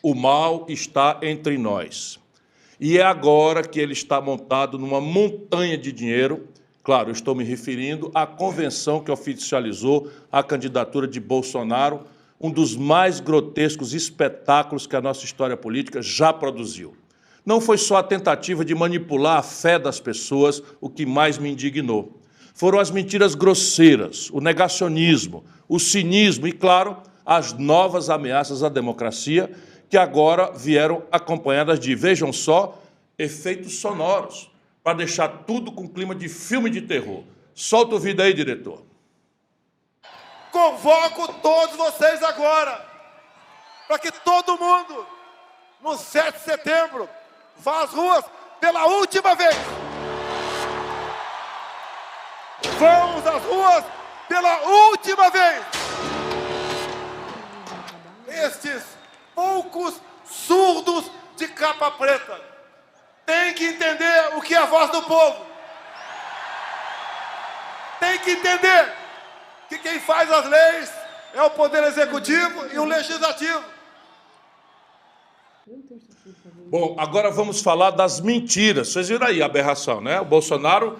O mal está entre nós. E é agora que ele está montado numa montanha de dinheiro. Claro, eu estou me referindo à convenção que oficializou a candidatura de Bolsonaro, um dos mais grotescos espetáculos que a nossa história política já produziu. Não foi só a tentativa de manipular a fé das pessoas o que mais me indignou. Foram as mentiras grosseiras, o negacionismo, o cinismo e, claro, as novas ameaças à democracia, que agora vieram acompanhadas de, vejam só, efeitos sonoros, para deixar tudo com clima de filme de terror. Solta o vídeo aí, diretor. Convoco todos vocês agora, para que todo mundo, no 7 de setembro, vá às ruas pela última vez. Vamos às ruas pela última vez. Estes poucos surdos de capa preta têm que entender o que é a voz do povo. Tem que entender que quem faz as leis é o Poder Executivo e o Legislativo. Bom, agora vamos falar das mentiras. Vocês viram aí a aberração, né? O Bolsonaro,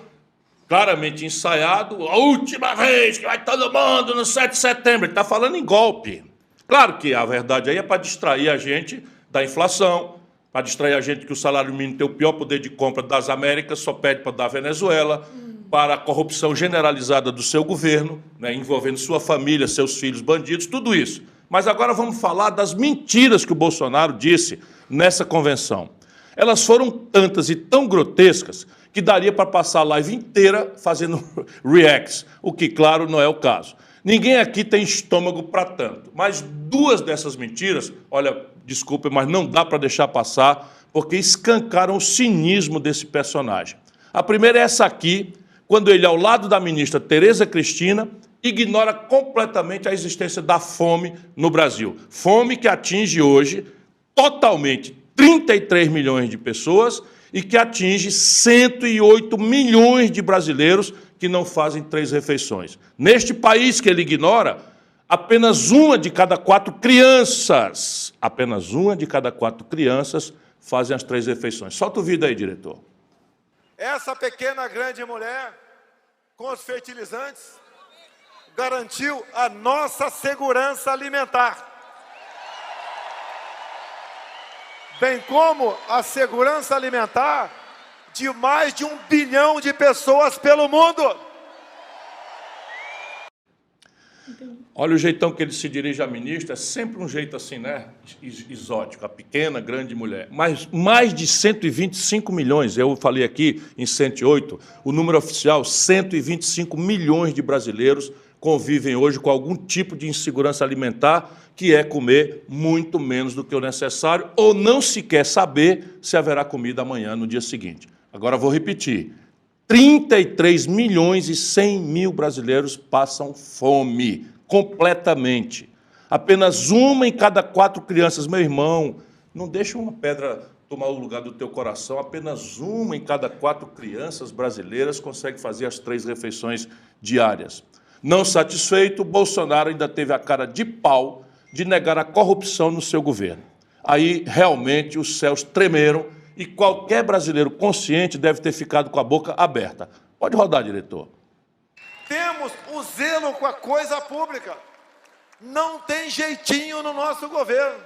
claramente ensaiado, a última vez que vai todo mundo no 7 de setembro. Ele está falando em golpe. Claro que a verdade aí é para distrair a gente da inflação, para distrair a gente que o salário mínimo tem o pior poder de compra das Américas, só pede para dar a Venezuela, para a corrupção generalizada do seu governo, né, envolvendo sua família, seus filhos bandidos, tudo isso. Mas agora vamos falar das mentiras que o Bolsonaro disse nessa convenção. Elas foram tantas e tão grotescas que daria para passar a live inteira fazendo reacts, o que, claro, não é o caso. Ninguém aqui tem estômago para tanto, mas duas dessas mentiras, olha, desculpe, mas não dá para deixar passar, porque escancaram o cinismo desse personagem. A primeira é essa aqui, quando ele, ao lado da ministra Tereza Cristina, ignora completamente a existência da fome no Brasil. Fome que atinge hoje totalmente 33 milhões de pessoas e que atinge 108 milhões de brasileiros que não fazem 3 refeições. Neste país que ele ignora, apenas uma de cada 4 crianças, fazem as 3 refeições. Solta o vídeo aí, diretor. Essa pequena grande mulher, com os fertilizantes, garantiu a nossa segurança alimentar, bem como a segurança alimentar de mais de 1 bilhão de pessoas pelo mundo. Olha o jeitão que ele se dirige à ministra, é sempre um jeito assim, né, exótico, a pequena, grande mulher. Mas mais de 125 milhões, eu falei aqui em 108, o número oficial, 125 milhões de brasileiros convivem hoje com algum tipo de insegurança alimentar, que é comer muito menos do que o necessário, ou não se quer saber se haverá comida amanhã, no dia seguinte. Agora vou repetir, 33 milhões e 100 mil brasileiros passam fome, completamente. Apenas uma em cada 4 crianças, meu irmão, não deixa uma pedra tomar o lugar do teu coração, apenas uma em cada 4 crianças brasileiras consegue fazer as 3 refeições diárias. Não satisfeito, Bolsonaro ainda teve a cara de pau de negar a corrupção no seu governo. Aí, realmente, os céus tremeram e qualquer brasileiro consciente deve ter ficado com a boca aberta. Pode rodar, diretor. Temos o zelo com a coisa pública. Não tem jeitinho no nosso governo.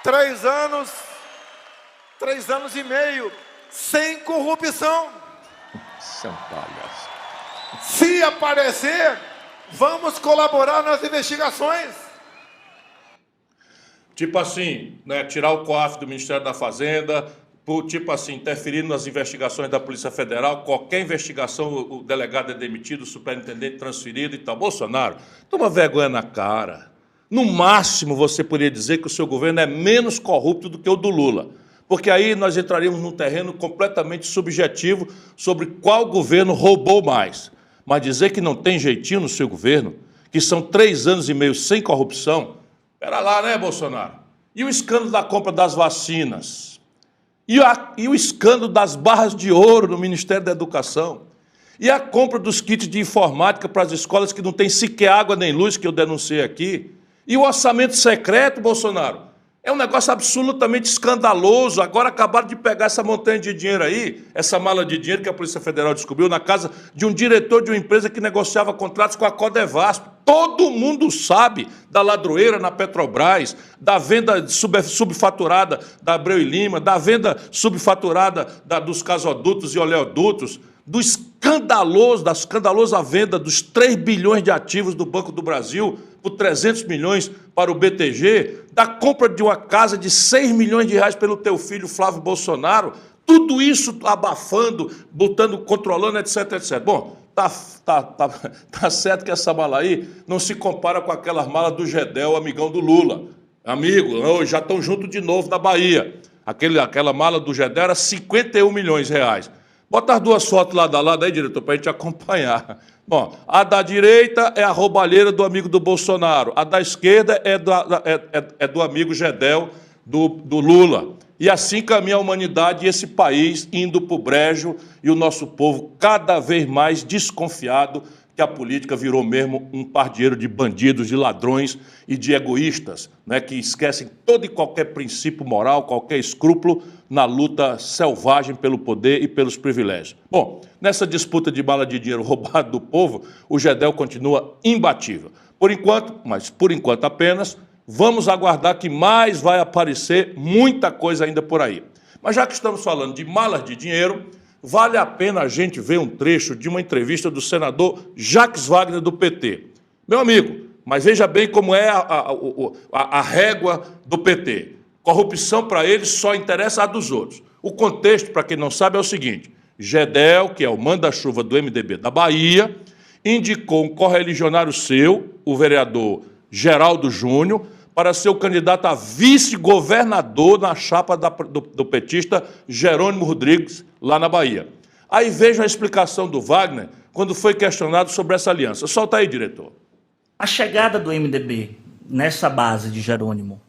3 anos e meio, sem corrupção. São palhaços. Se aparecer, vamos colaborar nas investigações. Tipo assim, né, tirar o COAF do Ministério da Fazenda, tipo assim, interferir nas investigações da Polícia Federal, qualquer investigação, o delegado é demitido, o superintendente transferido e tal. Bolsonaro, toma vergonha na cara. No máximo, você poderia dizer que o seu governo é menos corrupto do que o do Lula, porque aí nós entraríamos num terreno completamente subjetivo sobre qual governo roubou mais. Mas dizer que não tem jeitinho no seu governo, que são 3 anos e meio sem corrupção, espera lá, né, Bolsonaro? E o escândalo da compra das vacinas? E o escândalo das barras de ouro no Ministério da Educação? E a compra dos kits de informática para as escolas que não tem sequer água nem luz, que eu denunciei aqui? E o orçamento secreto, Bolsonaro, é um negócio absolutamente escandaloso. Agora acabaram de pegar essa montanha de dinheiro aí, essa mala de dinheiro que a Polícia Federal descobriu na casa de um diretor de uma empresa que negociava contratos com a Codevasp. Todo mundo sabe da ladroeira na Petrobras, da venda subfaturada da Abreu e Lima, da venda subfaturada dos gasodutos e oleodutos, da escandalosa venda dos 3 bilhões de ativos do Banco do Brasil por 300 milhões para o BTG, da compra de uma casa de 6 milhões de reais pelo teu filho Flávio Bolsonaro, tudo isso abafando, controlando, etc, etc. Bom, tá certo que essa mala aí não se compara com aquelas malas do Gedel, amigão do Lula. Amigo, já estão juntos de novo na Bahia. Aquela mala do Gedel era 51 milhões de reais. Bota as duas fotos lado a lado aí, diretor, para a gente acompanhar. Bom, a da direita é a roubalheira do amigo do Bolsonaro. A da esquerda é do amigo Gedel, do Lula. E assim caminha a humanidade e esse país indo para o brejo e o nosso povo cada vez mais desconfiado que a política virou mesmo um pardieiro de bandidos, de ladrões e de egoístas, né, que esquecem todo e qualquer princípio moral, qualquer escrúpulo na luta selvagem pelo poder e pelos privilégios. Bom, nessa disputa de bala de dinheiro roubado do povo, o Gedel continua imbatível. Por enquanto, mas por enquanto apenas, vamos aguardar que mais vai aparecer muita coisa ainda por aí. Mas já que estamos falando de malas de dinheiro, vale a pena a gente ver um trecho de uma entrevista do senador Jacques Wagner, do PT. Meu amigo, mas veja bem como é a régua do PT. Corrupção para eles só interessa a dos outros. O contexto, para quem não sabe, é o seguinte: Gedel, que é o manda-chuva do MDB da Bahia, indicou um correligionário seu, o vereador Geraldo Júnior, para ser o candidato a vice-governador na chapa do petista Jerônimo Rodrigues, lá na Bahia. Aí veja a explicação do Wagner quando foi questionado sobre essa aliança. Solta aí, diretor. A chegada do MDB nessa base de Jerônimo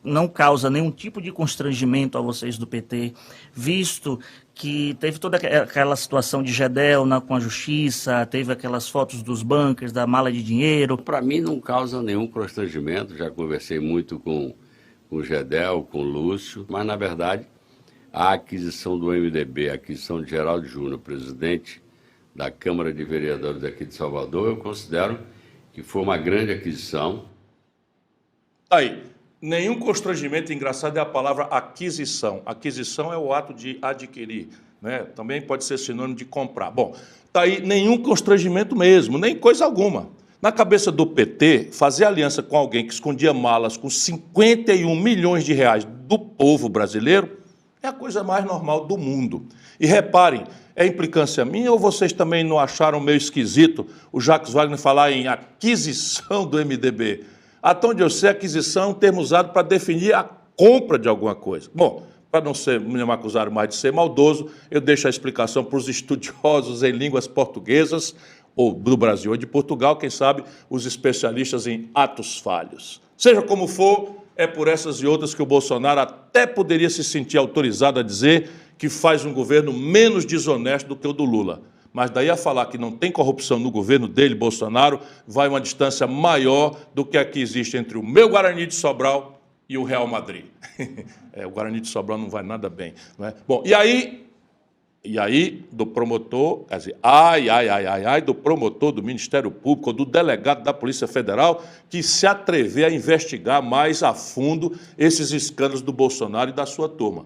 não causa nenhum tipo de constrangimento a vocês do PT, visto que teve toda aquela situação de Gedel com a justiça, teve aquelas fotos dos bunkers, da mala de dinheiro? Para mim não causa nenhum constrangimento, já conversei muito com o Gedel, com o Lúcio, mas na verdade a aquisição do MDB, a aquisição de Geraldo Júnior, presidente da Câmara de Vereadores daqui de Salvador, eu considero que foi uma grande aquisição. Aí, nenhum constrangimento, engraçado é a palavra aquisição. Aquisição é o ato de adquirir, né? Também pode ser sinônimo de comprar. Bom, tá aí nenhum constrangimento mesmo, nem coisa alguma. Na cabeça do PT, fazer aliança com alguém que escondia malas com 51 milhões de reais do povo brasileiro é a coisa mais normal do mundo. E reparem, é implicância minha ou vocês também não acharam meio esquisito o Jacques Wagner falar em aquisição do MDB? Até onde eu sei, aquisição é um termo usado para definir a compra de alguma coisa. Bom, para não me acusar mais de ser maldoso, eu deixo a explicação para os estudiosos em línguas portuguesas, ou do Brasil ou de Portugal, quem sabe os especialistas em atos falhos. Seja como for, é por essas e outras que o Bolsonaro até poderia se sentir autorizado a dizer que faz um governo menos desonesto do que o do Lula. Mas daí a falar que não tem corrupção no governo dele, Bolsonaro, vai uma distância maior do que a que existe entre o meu Guarani de Sobral e o Real Madrid. O Guarani de Sobral não vai nada bem, não é? Bom, e aí do promotor, quer dizer, do promotor do Ministério Público, ou do delegado da Polícia Federal, que se atrever a investigar mais a fundo esses escândalos do Bolsonaro e da sua turma.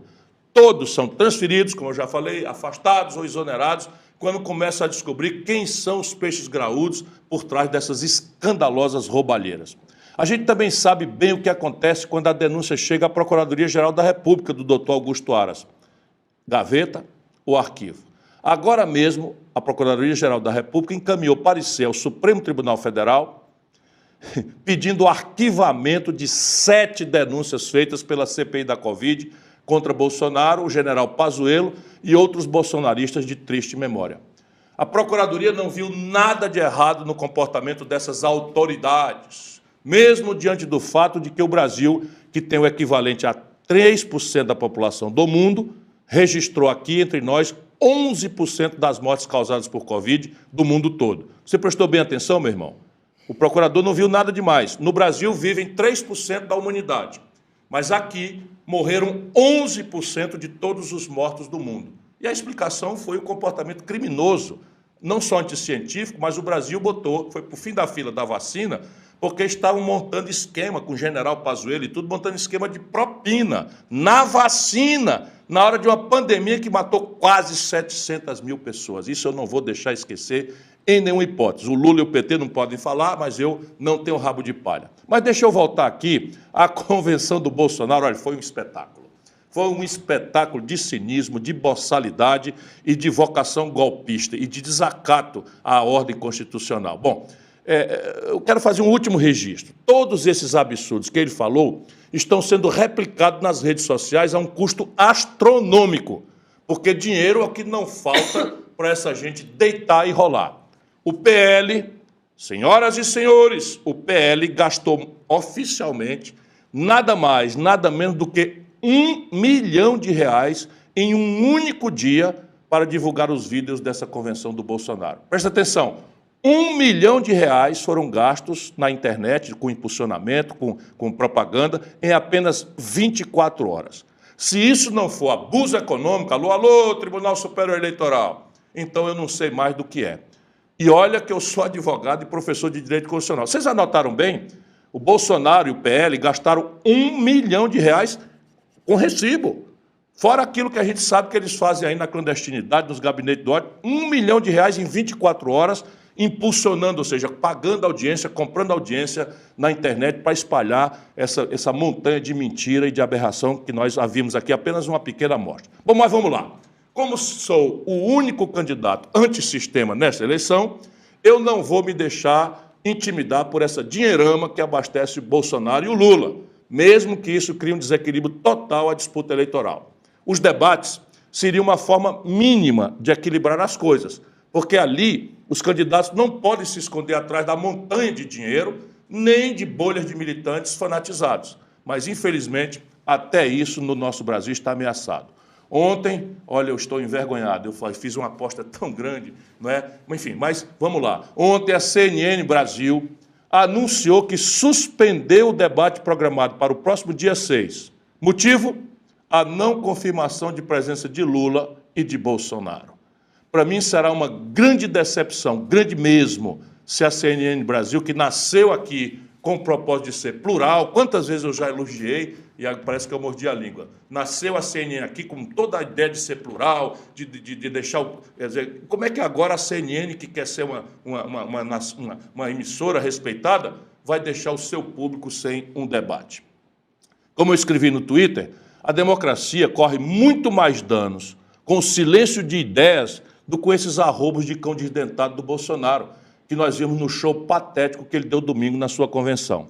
Todos são transferidos, como eu já falei, afastados ou exonerados, quando começa a descobrir quem são os peixes graúdos por trás dessas escandalosas roubalheiras. A gente também sabe bem o que acontece quando a denúncia chega à Procuradoria-Geral da República do Dr. Augusto Aras. Gaveta ou arquivo. Agora mesmo, a Procuradoria-Geral da República encaminhou parecer ao Supremo Tribunal Federal pedindo o arquivamento de 7 denúncias feitas pela CPI da Covid contra Bolsonaro, o general Pazuello e outros bolsonaristas de triste memória. A Procuradoria não viu nada de errado no comportamento dessas autoridades, mesmo diante do fato de que o Brasil, que tem o equivalente a 3% da população do mundo, registrou aqui, entre nós, 11% das mortes causadas por Covid do mundo todo. Você prestou bem atenção, meu irmão? O procurador não viu nada demais. No Brasil vivem 3% da humanidade, mas aqui morreram 11% de todos os mortos do mundo. E a explicação foi o comportamento criminoso, não só anticientífico, mas o Brasil foi para o fim da fila da vacina, porque estavam montando esquema com o general Pazuello e tudo, montando esquema de propina na vacina, na hora de uma pandemia que matou quase 700 mil pessoas. Isso eu não vou deixar esquecer em nenhuma hipótese. O Lula e o PT não podem falar, mas eu não tenho rabo de palha. Mas deixa eu voltar aqui à convenção do Bolsonaro. Olha, foi um espetáculo. Foi um espetáculo de cinismo, de boçalidade e de vocação golpista e de desacato à ordem constitucional. Bom, eu quero fazer um último registro. Todos esses absurdos que ele falou estão sendo replicados nas redes sociais a um custo astronômico, porque dinheiro é o que não falta para essa gente deitar e rolar. O PL, senhoras e senhores, o PL gastou oficialmente nada mais, nada menos do que R$1 milhão em um único dia para divulgar os vídeos dessa convenção do Bolsonaro. Presta atenção, R$1 milhão foram gastos na internet, com impulsionamento, com propaganda, em apenas 24 horas. Se isso não for abuso econômico, alô, Tribunal Superior Eleitoral, então eu não sei mais do que é. E olha que eu sou advogado e professor de Direito Constitucional. Vocês anotaram bem? O Bolsonaro e o PL gastaram R$1 milhão com recibo. Fora aquilo que a gente sabe que eles fazem aí na clandestinidade, nos gabinetes do ódio, R$1 milhão em 24 horas, impulsionando, ou seja, pagando audiência, comprando audiência na internet para espalhar essa montanha de mentira e de aberração que nós havíamos aqui, apenas uma pequena amostra. Bom, mas vamos lá. Como sou o único candidato antissistema nessa eleição, eu não vou me deixar intimidar por essa dinheirama que abastece o Bolsonaro e o Lula, mesmo que isso crie um desequilíbrio total à disputa eleitoral. Os debates seriam uma forma mínima de equilibrar as coisas, porque ali os candidatos não podem se esconder atrás da montanha de dinheiro, nem de bolhas de militantes fanatizados. Mas, infelizmente, até isso no nosso Brasil está ameaçado. Ontem, olha, eu estou envergonhado, eu fiz uma aposta tão grande, não é? Enfim, mas vamos lá. Ontem a CNN Brasil anunciou que suspendeu o debate programado para o próximo dia 6. Motivo? A não confirmação de presença de Lula e de Bolsonaro. Para mim será uma grande decepção, grande mesmo, se a CNN Brasil, que nasceu aqui com o propósito de ser plural, quantas vezes eu já elogiei, e parece que eu mordi a língua. Nasceu a CNN aqui com toda a ideia de ser plural, de deixar... Quer dizer, como é que agora a CNN, que quer ser uma emissora respeitada, vai deixar o seu público sem um debate? Como eu escrevi no Twitter, a democracia corre muito mais danos com o silêncio de ideias do que com esses arroubos de cão desdentado do Bolsonaro, que nós vimos no show patético que ele deu domingo na sua convenção.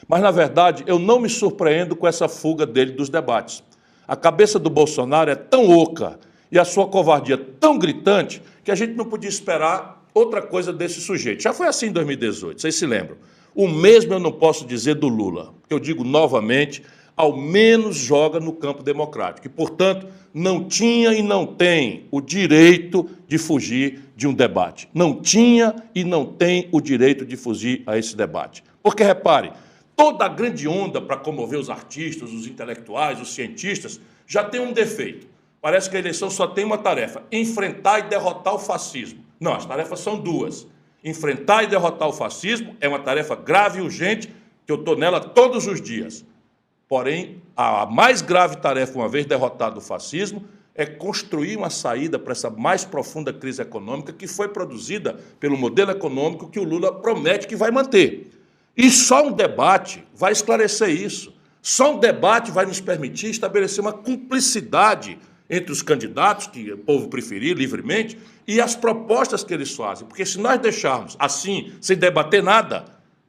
Mas, na verdade, eu não me surpreendo com essa fuga dele dos debates. A cabeça do Bolsonaro é tão oca e a sua covardia tão gritante que a gente não podia esperar outra coisa desse sujeito. Já foi assim em 2018, vocês se lembram. O mesmo eu não posso dizer do Lula, que eu digo novamente, ao menos joga no campo democrático. E, portanto, não tinha e não tem o direito de fugir de um debate. Não tinha e não tem o direito de fugir a esse debate. Porque, repare, toda a grande onda para comover os artistas, os intelectuais, os cientistas, já tem um defeito. Parece que a eleição só tem uma tarefa: enfrentar e derrotar o fascismo. Não, as tarefas são duas. Enfrentar e derrotar o fascismo é uma tarefa grave e urgente, que eu estou nela todos os dias. Porém, a mais grave tarefa, uma vez derrotado o fascismo, é construir uma saída para essa mais profunda crise econômica que foi produzida pelo modelo econômico que o Lula promete que vai manter. E só um debate vai esclarecer isso. Só um debate vai nos permitir estabelecer uma cumplicidade entre os candidatos, que o povo preferir livremente, e as propostas que eles fazem. Porque se nós deixarmos assim, sem debater nada,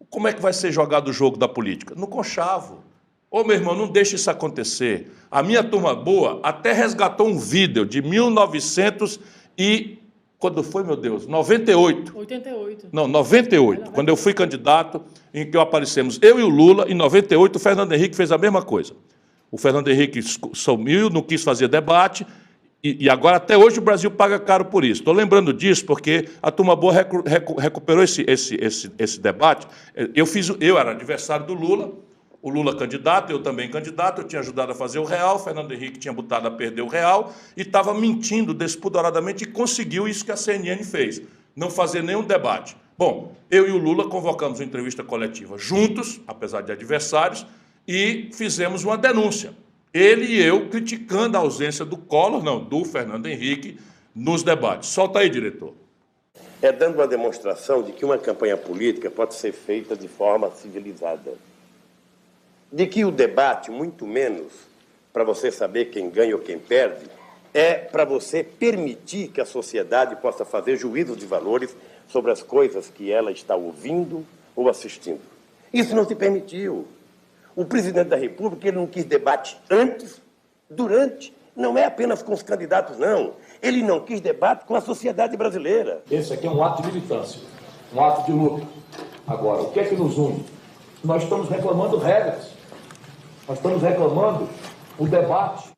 como é que vai ser jogado o jogo da política? No conchavo. Ô, meu irmão, não deixe isso acontecer. A minha turma boa até resgatou um vídeo de 1900 e... Quando foi, meu Deus? 98. 88. Não, 98. Quando eu fui candidato, em que aparecemos eu e o Lula. Em 98, o Fernando Henrique fez a mesma coisa. O Fernando Henrique sumiu, não quis fazer debate. E agora, até hoje, o Brasil paga caro por isso. Estou lembrando disso porque a Turma Boa recuperou esse debate. Eu era adversário do Lula, o Lula candidato, eu também candidato, eu tinha ajudado a fazer o real, Fernando Henrique tinha botado a perder o real e estava mentindo despudoradamente e conseguiu isso que a CNN fez, não fazer nenhum debate. Bom, eu e o Lula convocamos uma entrevista coletiva juntos, apesar de adversários, e fizemos uma denúncia. Ele e eu criticando a ausência do Collor, não, do Fernando Henrique, nos debates. Solta aí, diretor. É dando uma demonstração de que uma campanha política pode ser feita de forma civilizada. De que o debate, muito menos para você saber quem ganha ou quem perde, é para você permitir que a sociedade possa fazer juízos de valores sobre as coisas que ela está ouvindo ou assistindo. Isso não se permitiu. O presidente da República ele não quis debate antes, durante, não é apenas com os candidatos, não. Ele não quis debate com a sociedade brasileira. Esse aqui é um ato de militância, um ato de luta. Agora, o que é que nos une? Nós estamos reclamando regras, nós estamos reclamando o debate.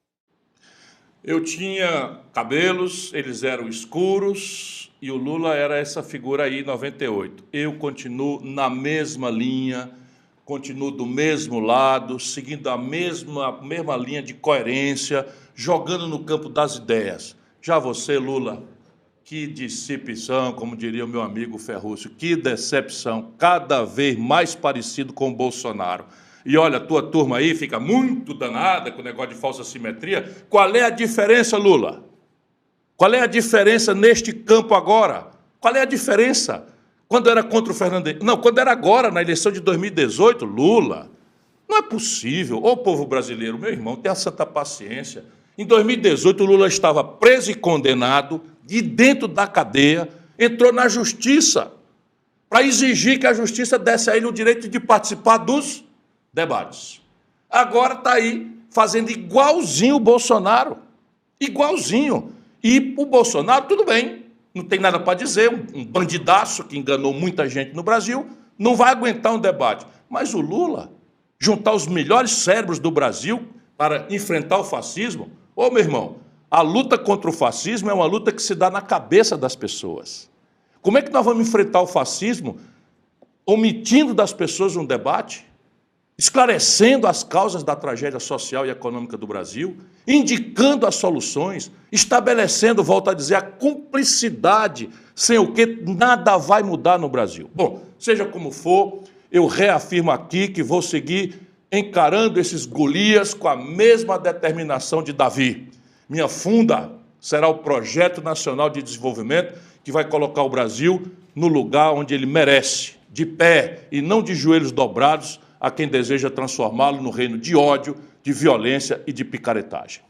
Eu tinha cabelos, eles eram escuros e o Lula era essa figura aí, 98. Eu continuo na mesma linha, continuo do mesmo lado, seguindo a mesma linha de coerência, jogando no campo das ideias. Já você, Lula, que decepção, como diria o meu amigo Ferrúcio, que decepção, cada vez mais parecido com o Bolsonaro. E olha, a tua turma aí fica muito danada com o negócio de falsa simetria. Qual é a diferença, Lula? Qual é a diferença neste campo agora? Qual é a diferença? Quando era contra o Fernando Henrique? Não, quando era agora, na eleição de 2018, Lula. Não é possível. Ô, povo brasileiro, meu irmão, tenha santa paciência. Em 2018, o Lula estava preso e condenado, de dentro da cadeia, entrou na justiça para exigir que a justiça desse a ele o direito de participar dos debates. Agora está aí fazendo igualzinho o Bolsonaro. Igualzinho. E o Bolsonaro, tudo bem, não tem nada para dizer, um bandidaço que enganou muita gente no Brasil, não vai aguentar um debate. Mas o Lula, juntar os melhores cérebros do Brasil para enfrentar o fascismo, ô meu irmão, a luta contra o fascismo é uma luta que se dá na cabeça das pessoas. Como é que nós vamos enfrentar o fascismo omitindo das pessoas um debate? Esclarecendo as causas da tragédia social e econômica do Brasil, indicando as soluções, estabelecendo, volto a dizer, a cumplicidade, sem o que nada vai mudar no Brasil. Bom, seja como for, eu reafirmo aqui que vou seguir encarando esses Golias com a mesma determinação de Davi. Minha funda será o Projeto Nacional de Desenvolvimento que vai colocar o Brasil no lugar onde ele merece, de pé e não de joelhos dobrados, a quem deseja transformá-lo no reino de ódio, de violência e de picaretagem.